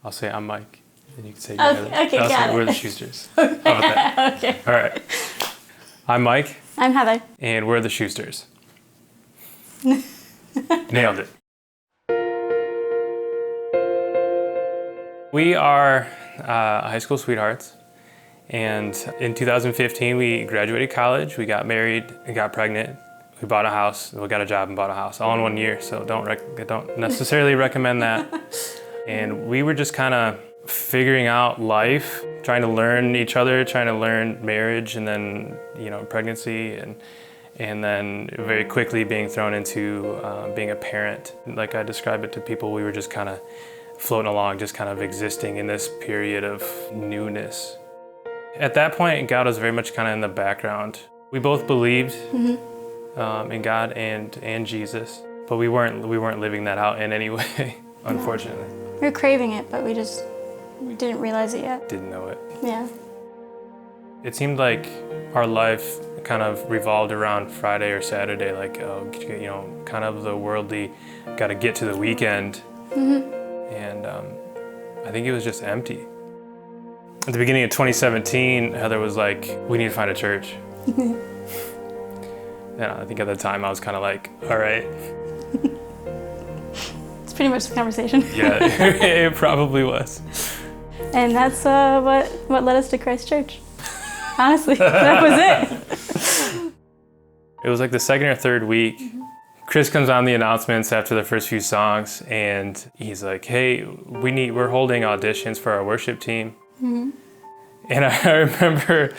I'll say I'm Mike, and you can say Okay, got it. we're the Schusters. How about that? Okay. All right. I'm Mike, I'm Heather. and we're the Schusters. Nailed it. We are high school sweethearts, and in 2015 we graduated college, we got married and got pregnant, we bought a house, we got a job and bought a house all in 1 year, so don't necessarily recommend that. And we were just kind of figuring out life, trying to learn each other, trying to learn marriage, and then pregnancy, and then very quickly being thrown into being a parent. Like I describe it to people, we were just kind of floating along, just kind of existing in this period of newness. At that point, God was very much kind of in the background. We both believed in God and Jesus, but we weren't living that out in any way, unfortunately. We were craving it, but we didn't realize it yet. Didn't know it. Yeah. It seemed like our life kind of revolved around Friday or Saturday, like, kind of the worldly, got to get to the weekend. And I think it was just empty. At the beginning of 2017, Heather was like, we need to find a church. And I think at the time I was kind of like, all right. It's pretty much the conversation. Yeah, it probably was. And that's what led us to Christ Church. Honestly, that was it. It was like the second or third week. Chris comes on the announcements after the first few songs, and he's like, hey, we're holding auditions for our worship team. And I remember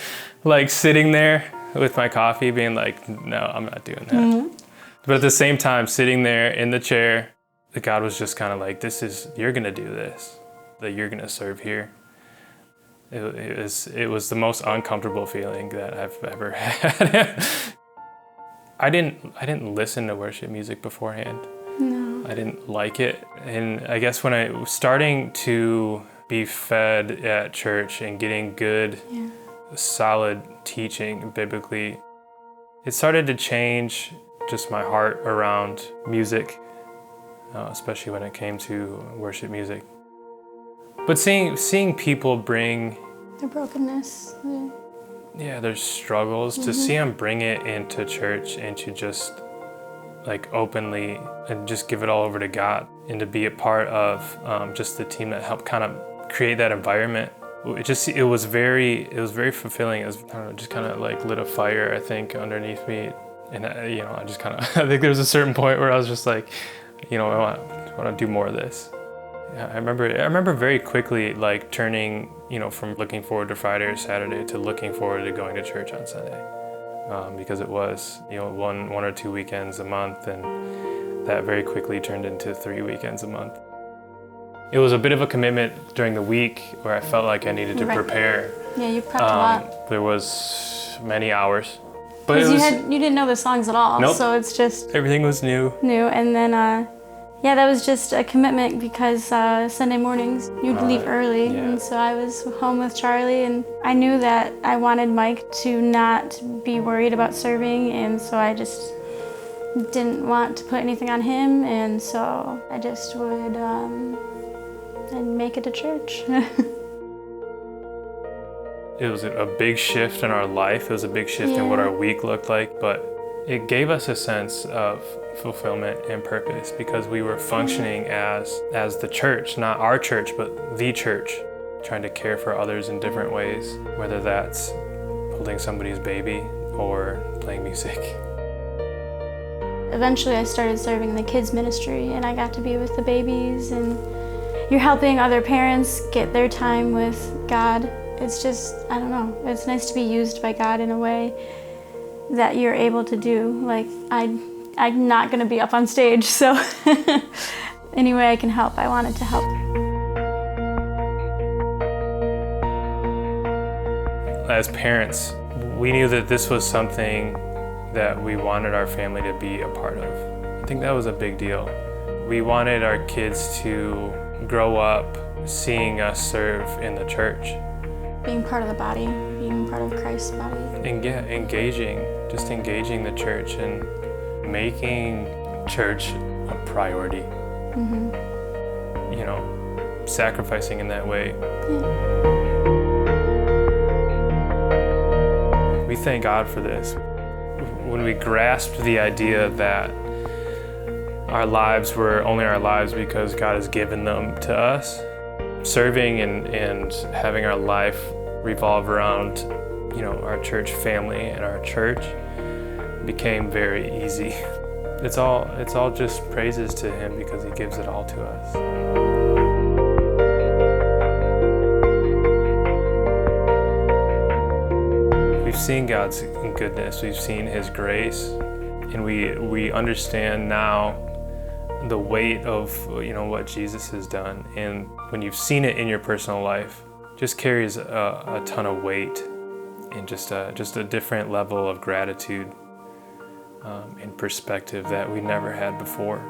like sitting there with my coffee being like, no, I'm not doing that. But at the same time, sitting there in the chair, God was just kind of like, you're gonna do this, that you're gonna serve here. It was the most uncomfortable feeling that I've ever had. I didn't listen to worship music beforehand. No. I didn't like it. And I guess when I was starting to be fed at church and getting good, solid teaching biblically, it started to change just my heart around music, especially when it came to worship music. But seeing people bring their brokenness, their struggles, to see them bring it into church and to just like openly and just give it all over to God, and to be a part of just the team that helped kind of create that environment. It was very fulfilling. It was, I don't know, just kind of like lit a fire, I think, underneath me. And I just kind of, I think there was a certain point where I was just like, I want to do more of this. Yeah, I remember very quickly like turning, from looking forward to Friday or Saturday to looking forward to going to church on Sunday. Because it was, one or two weekends a month, and that very quickly turned into 3 weekends a month. It was a bit of a commitment during the week where I felt like I needed to prepare. Yeah, you prepped a lot. There was many hours. But because you didn't know the songs at all, nope. So it's just... Everything was new. And then, that was just a commitment because Sunday mornings you'd leave early, and so I was home with Charlie, and I knew that I wanted Mike to not be worried about serving, and so I just didn't want to put anything on him, and so I just would I'd make it to church. It was a big shift in our life. It was a big shift in what our week looked like, but it gave us a sense of fulfillment and purpose because we were functioning as the church, not our church, but the church, trying to care for others in different ways, whether that's holding somebody's baby or playing music. Eventually I started serving in the kids ministry, and I got to be with the babies, and you're helping other parents get their time with God. It's just, I don't know, it's nice to be used by God in a way that you're able to do. Like, I'm not gonna be up on stage, so any way I can help, I wanted to help. As parents, we knew that this was something that we wanted our family to be a part of. I think that was a big deal. We wanted our kids to grow up seeing us serve in the church. Being part of the body, being part of Christ's body. And engaging the church and making church a priority. sacrificing in that way. We thank God for this. When we grasped the idea that our lives were only our lives because God has given them to us, serving and having our life revolve around, our church family and our church became very easy. It's all just praises to Him because He gives it all to us. We've seen God's goodness, we've seen His grace, and we understand now the weight of what Jesus has done. And when you've seen it in your personal life, it just carries a ton of weight and just a different level of gratitude and perspective that we never had before.